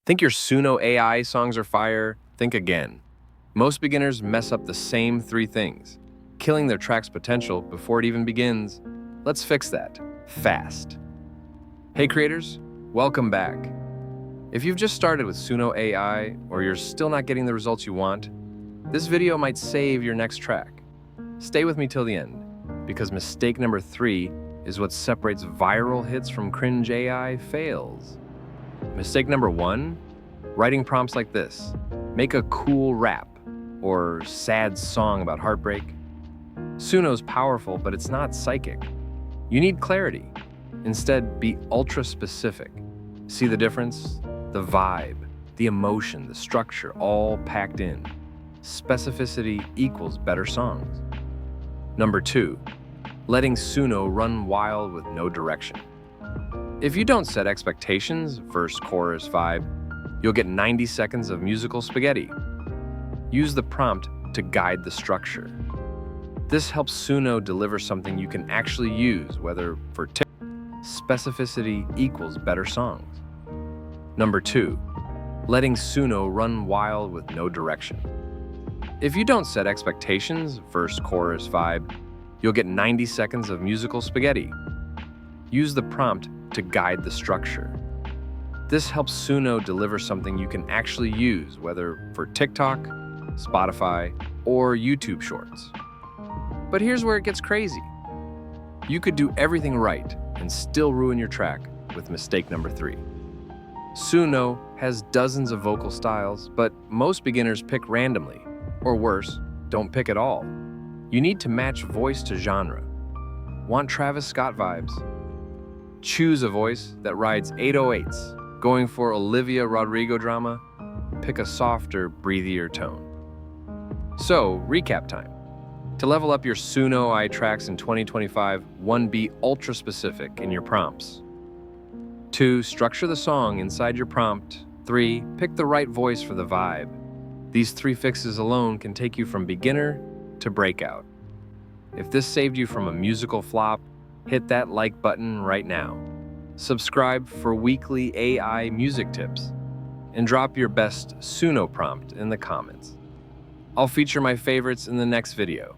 Think your Suno AI songs are fire? Think again. Most beginners mess up the same three things, killing their track's potential before it even begins. Let's fix that, fast. Hey creators, welcome back. If you've just started with Suno AI or you're still not getting the results you want, this video might save your next track. Stay with me till the end, because mistake number 3 is what separates viral hits from cringe AI fails. Mistake number 1, writing prompts like this. Make a cool rap or sad song about heartbreak. Suno's powerful, but it's not psychic. You need clarity. Instead, be ultra specific. See the difference? The vibe, the emotion, the structure, all packed in. Specificity equals better songs. Number 2, letting Suno run wild with no direction. If you don't set expectations, verse, chorus, vibe, you'll get 90 seconds of musical spaghetti. Use the prompt to guide the structure. This helps Suno deliver something you can actually use, whether for specificity equals better songs. Number 2, letting Suno run wild with no direction. If you don't set expectations, verse, chorus, vibe, you'll get 90 seconds of musical spaghetti. Use the prompt to guide the structure. This helps Suno deliver something you can actually use, whether for TikTok, Spotify, or YouTube Shorts. But here's where it gets crazy. You could do everything right and still ruin your track with mistake number 3. Suno has dozens of vocal styles, but most beginners pick randomly, or worse, don't pick at all. You need to match voice to genre. Want Travis Scott vibes? Choose a voice that rides 808s. Going for Olivia Rodrigo drama? Pick a softer, breathier tone. So, recap time. To level up your Suno AI tracks in 2025, 1. Be ultra specific in your prompts. 2. Structure the song inside your prompt. 3. Pick the right voice for the vibe. These 3 fixes alone can take you from beginner to breakout. If this saved you from a musical flop, hit that like button right now. Subscribe for weekly AI music tips, and drop your best Suno prompt in the comments. I'll feature my favorites in the next video.